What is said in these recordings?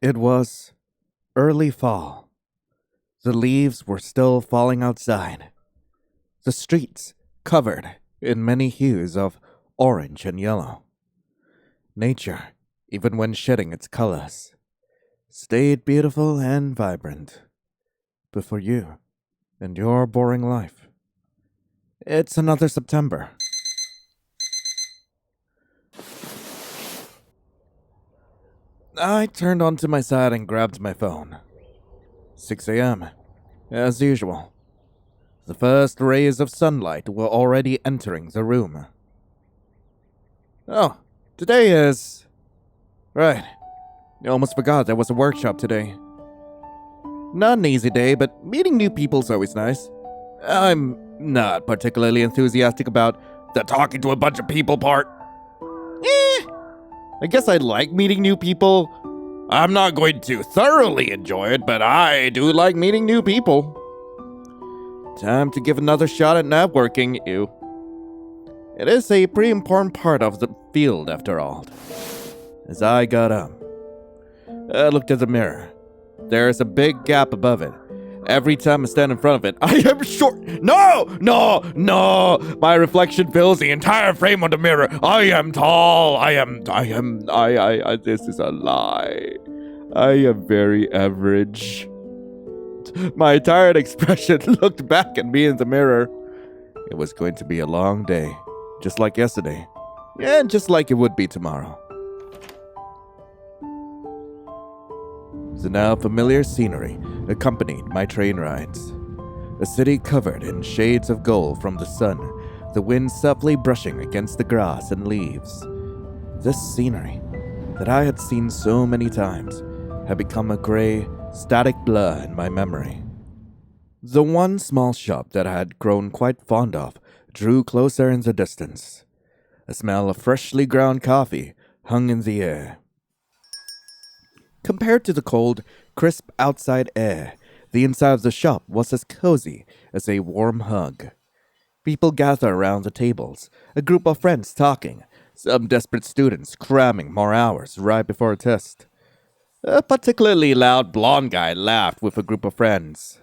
It was early fall. The leaves were still falling outside. The streets covered in many hues of orange and yellow. Nature, even when shedding its colors, stayed beautiful and vibrant. But for you and your boring life, it's another September. I turned onto my side and grabbed my phone. 6 a.m. As usual. The first rays of sunlight were already entering the room. Oh, today is... Right. I almost forgot there was a workshop today. Not an easy day, but meeting new people's always nice. I'm not particularly enthusiastic about the talking to a bunch of people part. I guess I like meeting new people. I'm not going to thoroughly enjoy it, but I do like meeting new people. Time to give another shot at networking. Ew. It is a pretty important part of the field, after all. As I got up, I looked at the mirror. There's a big gap above it. Every time I stand in front of it, I am short. No! My reflection fills the entire frame of the mirror. I am tall. This is a lie. I am very average. My tired expression looked back at me in the mirror. It was going to be a long day, just like yesterday, and just like it would be tomorrow. The now familiar scenery accompanied my train rides. A city covered in shades of gold from the sun, the wind softly brushing against the grass and leaves. This scenery, that I had seen so many times, had become a gray, static blur in my memory. The one small shop that I had grown quite fond of drew closer in the distance. A smell of freshly ground coffee hung in the air. Compared to the cold, crisp outside air, the inside of the shop was as cozy as a warm hug. People gathered around the tables, a group of friends talking, some desperate students cramming more hours right before a test. A particularly loud blonde guy laughed with a group of friends.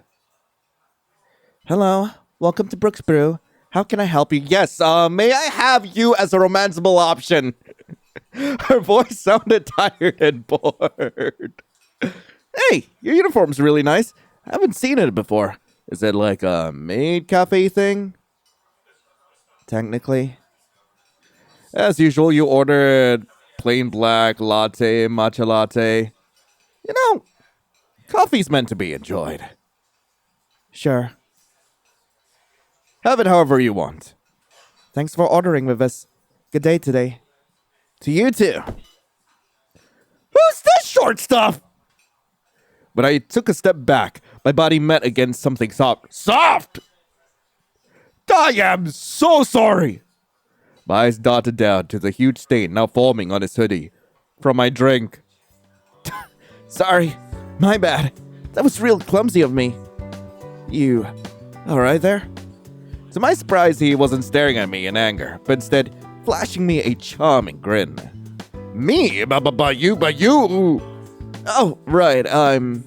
Hello, welcome to Brooks Brew. How can I help you? Yes, may I have you as a romanceable option? Her voice sounded tired and bored. Hey, your uniform's really nice. I haven't seen it before. Is it like a maid cafe thing? Technically. As usual, you ordered plain black, latte, matcha latte. You know, coffee's meant to be enjoyed. Sure. Have it however you want. Thanks for ordering with us. Good day today. To you too. Who's this short stuff? When I took a step back, my body met against something soft. Soft! I am so sorry. My eyes darted down to the huge stain now forming on his hoodie from my drink. Sorry, my bad. That was real clumsy of me. You alright there? To my surprise, he wasn't staring at me in anger, but instead flashing me a charming grin. Me? But you? Oh, right, I'm...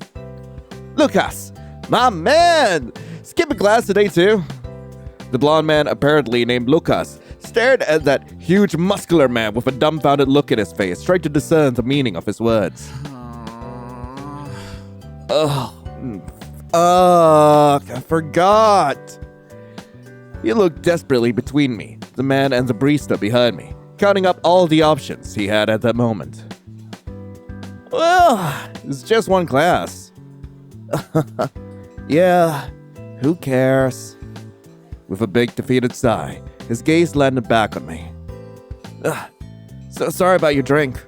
Lucas! My man! Skipping class today, too. The blonde man, apparently named Lucas, stared at that huge muscular man with a dumbfounded look in his face, trying to discern the meaning of his words. I forgot. He looked desperately between me, the man, and the barista behind me, counting up all the options he had at that moment. Well, it's just one class. Yeah, who cares? With a big defeated sigh, his gaze landed back on me. So sorry about your drink.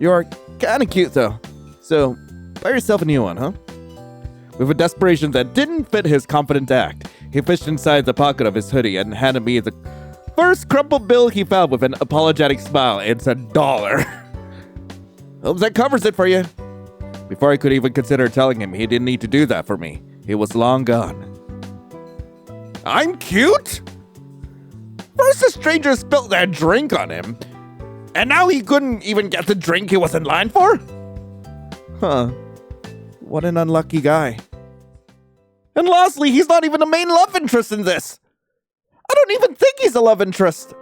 You're kinda cute though, so buy yourself a new one, huh? With a desperation that didn't fit his confident act, he fished inside the pocket of his hoodie and handed me the first crumpled bill he found with an apologetic smile. It's $1. Hope that covers it for you. Before I could even consider telling him he didn't need to do that for me, he was long gone. I'm cute? First a stranger spilled that drink on him, and now he couldn't even get the drink he was in line for? Huh. What an unlucky guy. And lastly, he's not even a main love interest in this. I don't even think he's a love interest.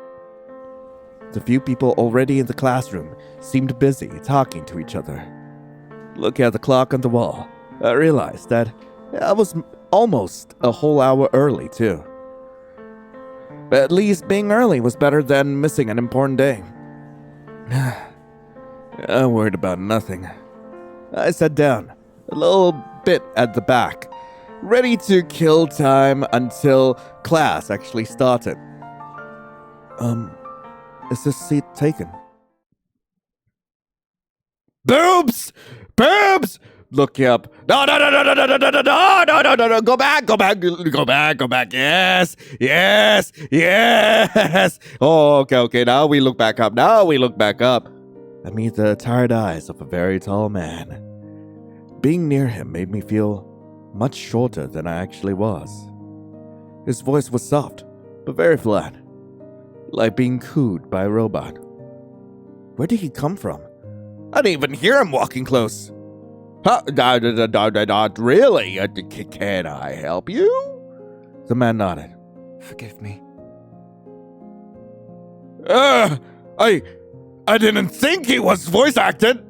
The few people already in the classroom seemed busy talking to each other. Looking at the clock on the wall, I realized that I was almost a whole hour early, too. But at least being early was better than missing an important day. I worried about nothing. I sat down, a little bit at the back, ready to kill time until class actually started. Is this seat taken? Boobs! Boobs! Look up. No, no, no, no, no, no, no, no, no, no, no, no, no, go back, go back, go back, go back. Yes, yes, yes. Oh, okay. Now we look back up. I meet the tired eyes of a very tall man. Being near him made me feel much shorter than I actually was. His voice was soft, but very flat, like being cooed by a robot. Where did he come from? I didn't even hear him walking close. Huh? Not really. Can I help you? The man nodded. Forgive me. I didn't think he was voice acted.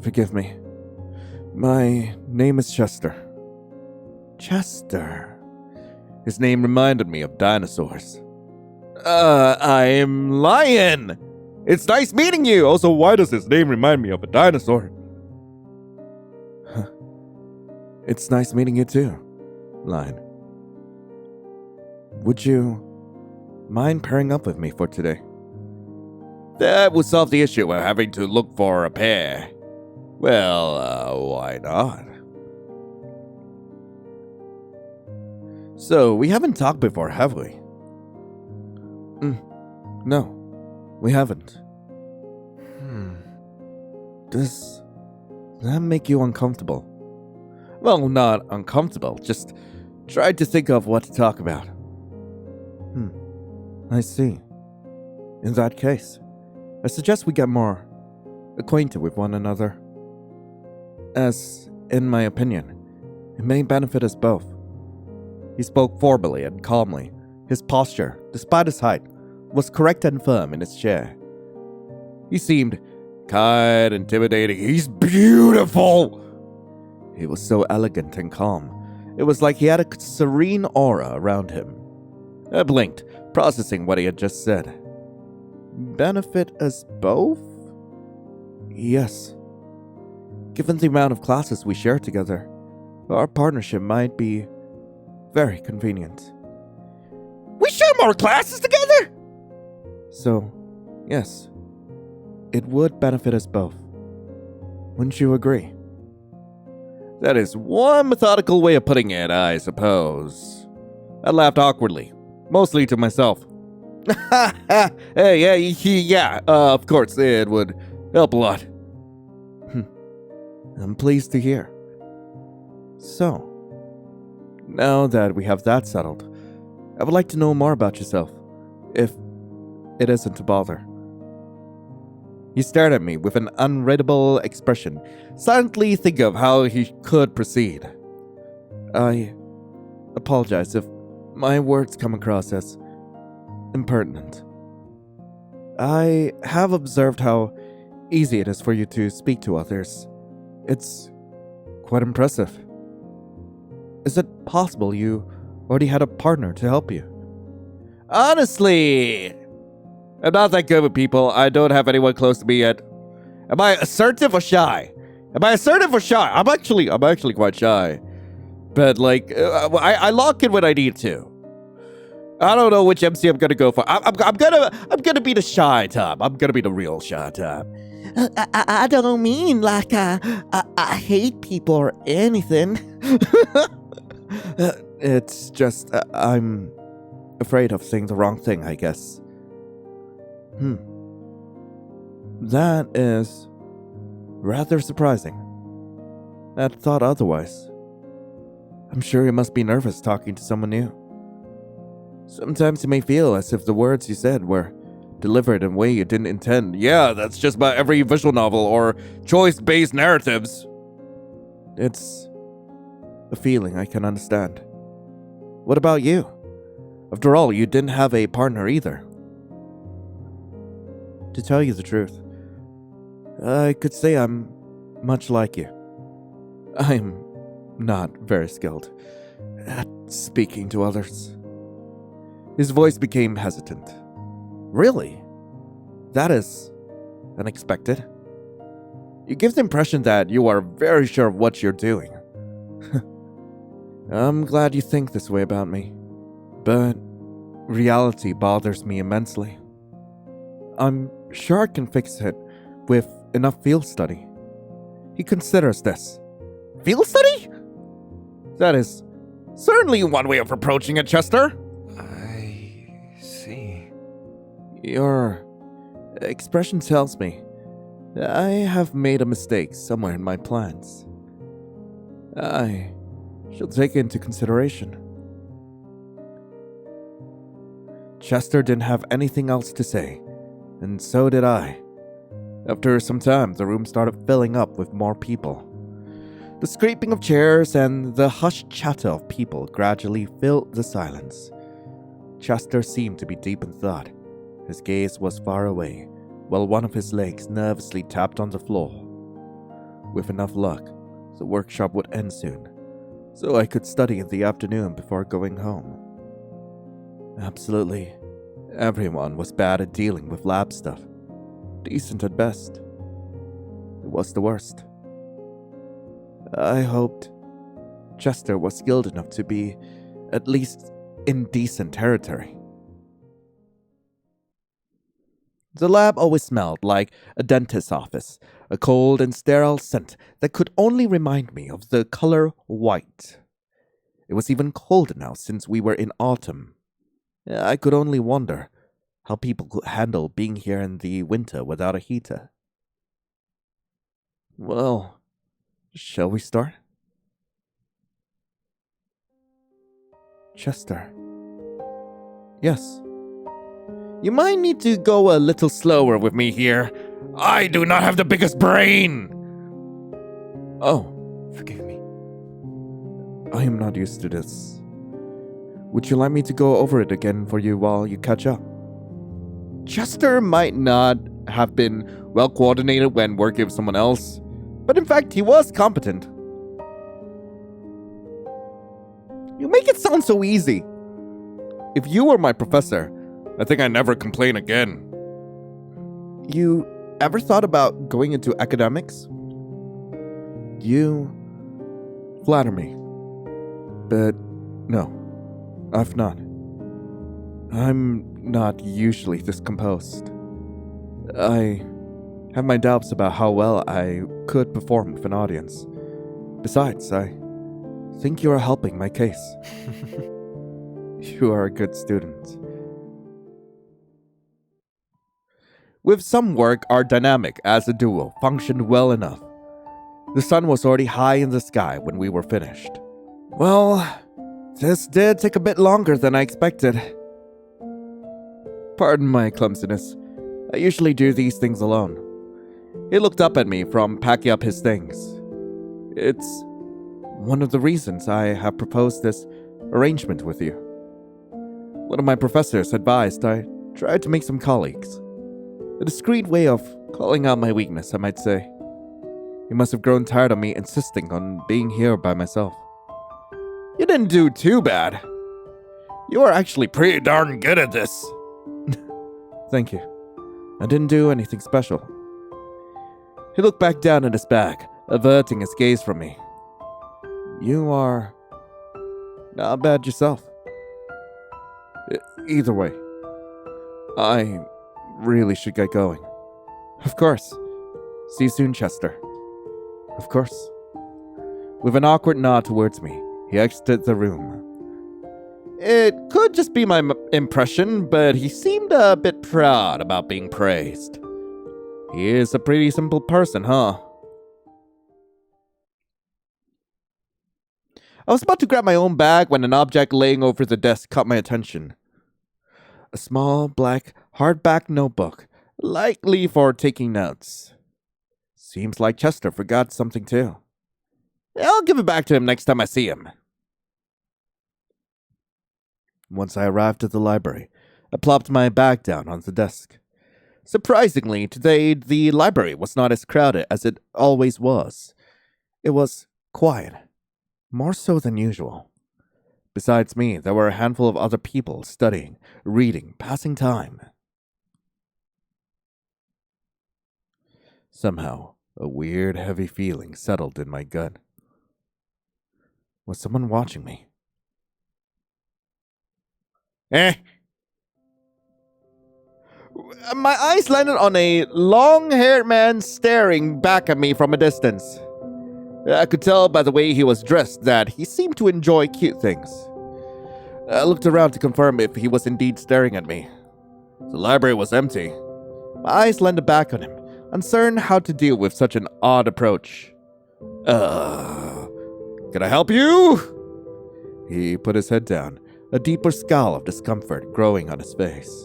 Forgive me. My name is Chester. Chester. His name reminded me of dinosaurs. I'm Lion. It's nice meeting you. Also, why does his name remind me of a dinosaur? It's nice meeting you too, Lion. Would you mind pairing up with me for today? That would solve the issue of having to look for a pair. Well, why not? So, we haven't talked before, have we? No, we haven't. Does that make you uncomfortable? Well, not uncomfortable, just tried to think of what to talk about. I see. In that case, I suggest we get more acquainted with one another. As, in my opinion, it may benefit us both. He spoke formally and calmly. His posture, despite his height, was correct and firm in his chair. He seemed kind, intimidating. He's beautiful! He was so elegant and calm. It was like he had a serene aura around him. I blinked, processing what he had just said. Benefit us both? Yes. Given the amount of classes we share together, our partnership might be very convenient. We share more classes together? So, yes. It would benefit us both. Wouldn't you agree? That is one methodical way of putting it, I suppose. I laughed awkwardly, mostly to myself. Yeah, of course, it would help a lot. I'm pleased to hear. So, now that we have that settled, I would like to know more about yourself, if it isn't a bother. He stared at me with an unreadable expression, silently thinking of how he could proceed. I apologize if my words come across as impertinent. I have observed how easy it is for you to speak to others. It's quite impressive. Is it possible you already had a partner to help you? Honestly, I'm not that good with people. I don't have anyone close to me yet. Am I assertive or shy? I'm actually quite shy. But I lock in when I need to. I don't know which MC I'm gonna go for. I'm gonna be the shy type. I'm gonna be the real shy type. I don't mean like I hate people or anything. It's just I'm afraid of saying the wrong thing, I guess. That is rather surprising. I'd thought otherwise. I'm sure you must be nervous talking to someone new. Sometimes you may feel as if the words you said were delivered in a way you didn't intend. Yeah, that's just about every visual novel or choice-based narratives. It's a feeling I can understand. What about you? After all, you didn't have a partner either. To tell you the truth, I could say I'm much like you. I'm not very skilled at speaking to others. His voice became hesitant. Really? That is unexpected. You give the impression that you are very sure of what you're doing. I'm glad you think this way about me, but reality bothers me immensely. I'm sure I can fix it with enough field study. He considers this. Field study? That is certainly one way of approaching it, Chester. I see. Your expression tells me I have made a mistake somewhere in my plans. I shall take it into consideration. Chester didn't have anything else to say, and so did I. After some time, the room started filling up with more people. The scraping of chairs and the hushed chatter of people gradually filled the silence. Chester seemed to be deep in thought. His gaze was far away, while one of his legs nervously tapped on the floor. With enough luck, the workshop would end soon, so I could study in the afternoon before going home. Absolutely everyone was bad at dealing with lab stuff. Decent at best. It was the worst. I hoped Chester was skilled enough to be at least in decent territory. The lab always smelled like a dentist's office, a cold and sterile scent that could only remind me of the color white. It was even colder now since we were in autumn. I could only wonder how people could handle being here in the winter without a heater. Well, shall we start? Chester. Yes. You might need to go a little slower with me here. I do not have the biggest brain! Oh, Forgive me. I am not used to this. Would you like me to go over it again for you while you catch up? Chester might not have been well coordinated when working with someone else, but in fact, he was competent. You make it sound so easy. If you were my professor, I think I'd never complain again. You ever thought about going into academics? You flatter me, but no, I've not. I'm not usually this composed. I have my doubts about how well I could perform with an audience. Besides, I think you are helping my case. You are a good student. With some work, our dynamic as a duo functioned well enough. The sun was already high in the sky when we were finished. Well, this did take a bit longer than I expected. Pardon my clumsiness. I usually do these things alone. He looked up at me from packing up his things. It's one of the reasons I have proposed this arrangement with you. One of my professors advised I try to make some colleagues. A discreet way of calling out my weakness, I might say. He must have grown tired of me insisting on being here by myself. You didn't do too bad. You are actually pretty darn good at this. Thank you. I didn't do anything special. He looked back down at his bag, averting his gaze from me. You are not bad yourself. Either way, I really should get going. Of course. See you soon, Chester. Of course. With an awkward nod towards me, he exited the room. It could just be my impression, but he seemed a bit proud about being praised. He is a pretty simple person, huh? I was about to grab my own bag when an object laying over the desk caught my attention. A small black hardback notebook, likely for taking notes. Seems like Chester forgot something too. I'll give it back to him next time I see him. Once I arrived at the library, I plopped my bag down on the desk. Surprisingly, today the library was not as crowded as it always was. It was quiet, more so than usual. Besides me, there were a handful of other people studying, reading, passing time. Somehow, a weird, heavy feeling settled in my gut. Was someone watching me? My eyes landed on a long-haired man staring back at me from a distance. I could tell by the way he was dressed that he seemed to enjoy cute things. I looked around to confirm if he was indeed staring at me. The library was empty. My eyes landed back on him, uncertain how to deal with such an odd approach. Can I help you? He put his head down, a deeper scowl of discomfort growing on his face.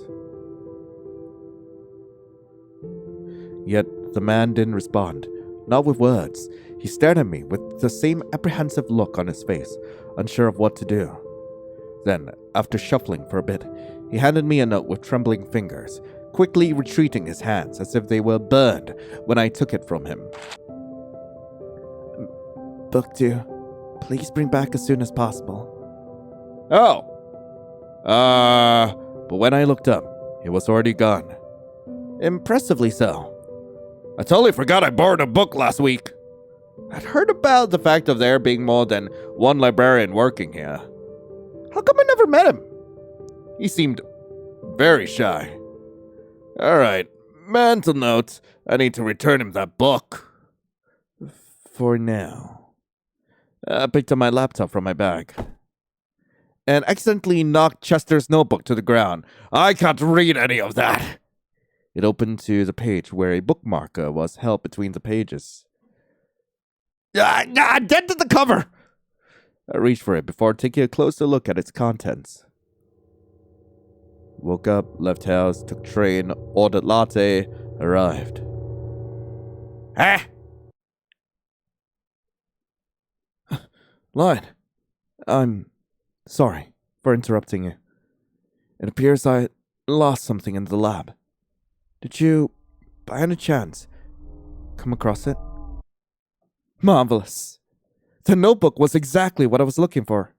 Yet the man didn't respond, not with words. He stared at me with the same apprehensive look on his face, unsure of what to do. Then, after shuffling for a bit, he handed me a note with trembling fingers, quickly retreating his hands as if they were burned when I took it from him. Book 2. Please bring back as soon as possible. Oh. But when I looked up, it was already gone. Impressively so. I totally forgot I borrowed a book last week. I'd heard about the fact of there being more than one librarian working here. How come I never met him? He seemed very shy. Alright, mental note. I need to return him that book. For now. I picked up my laptop from my bag and accidentally knocked Chester's notebook to the ground. I can't read any of that. It opened to the page where a bookmarker was held between the pages. Get to the cover! I reached for it before taking a closer look at its contents. Woke up, left house, took train, ordered latte, arrived. Lion, I'm sorry for interrupting you. It appears I lost something in the lab. Did you, by any chance, come across it? Marvelous. The notebook was exactly what I was looking for.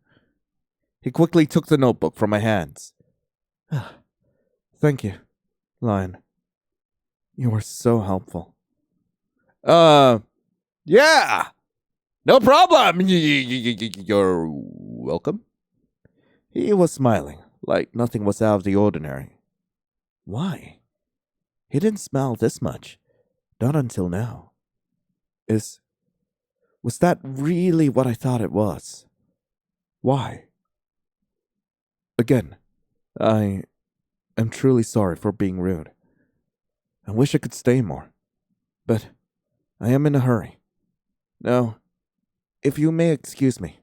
He quickly took the notebook from my hands. Thank you, Lion. You were so helpful. Yeah. No problem. You're welcome. He was smiling, like nothing was out of the ordinary. Why? He didn't smile this much. Not until now. Was that really what I thought it was? Why? Again, I am truly sorry for being rude. I wish I could stay more, but I am in a hurry. Now, if you may excuse me.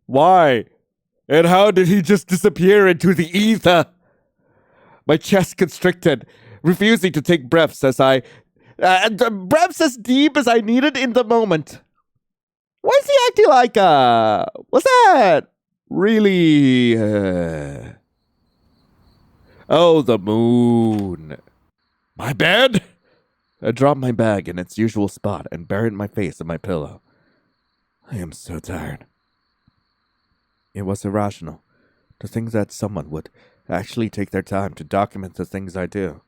Why? And how did he just disappear into the ether? My chest constricted, refusing to take breaths as breaths as deep as I needed in the moment. Why is he acting like, was that really, Oh, the moon. My bed? I dropped my bag in its usual spot and buried my face in my pillow. I am so tired. It was irrational to think that someone would actually take their time to document the things I do.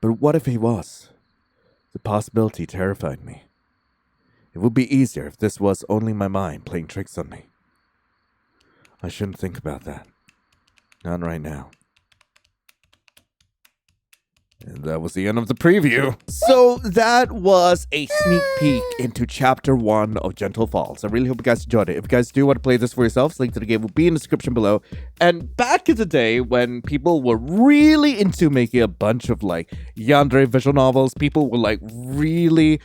But what if he was? The possibility terrified me. It would be easier if this was only my mind playing tricks on me. I shouldn't think about that. Not right now. And that was the end of the preview. So that was a sneak peek into Chapter 1 of Gentle Falls. I really hope you guys enjoyed it. If you guys do want to play this for yourselves, link to the game will be in the description below. And back in the day when people were really into making a bunch of like Yandere visual novels, people were like really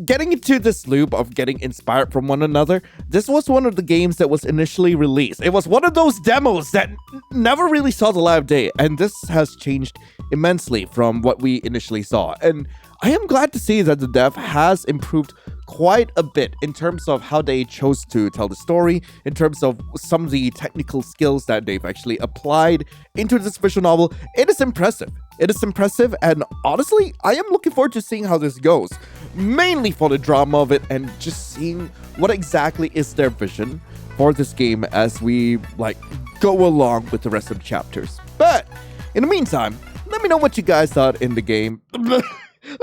getting into this loop of getting inspired from one another. This was one of the games that was initially released. It was one of those demos that never really saw the light of day. And this has changed immensely from what we initially saw, and I am glad to see that the dev has improved quite a bit in terms of how they chose to tell the story, in terms of some of the technical skills that they've actually applied into this visual novel. It is impressive. It is impressive, and honestly, I am looking forward to seeing how this goes, mainly for the drama of it and just seeing what exactly is their vision for this game as we like go along with the rest of the chapters. But in the meantime, let me know what you guys thought in the game. Let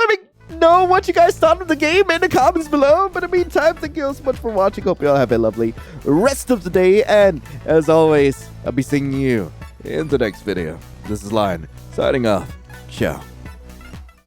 me know what you guys thought of the game in the comments below. But in the meantime, thank you all so much for watching. Hope you all have a lovely rest of the day. And as always, I'll be seeing you in the next video. This is Lion, signing off. Ciao.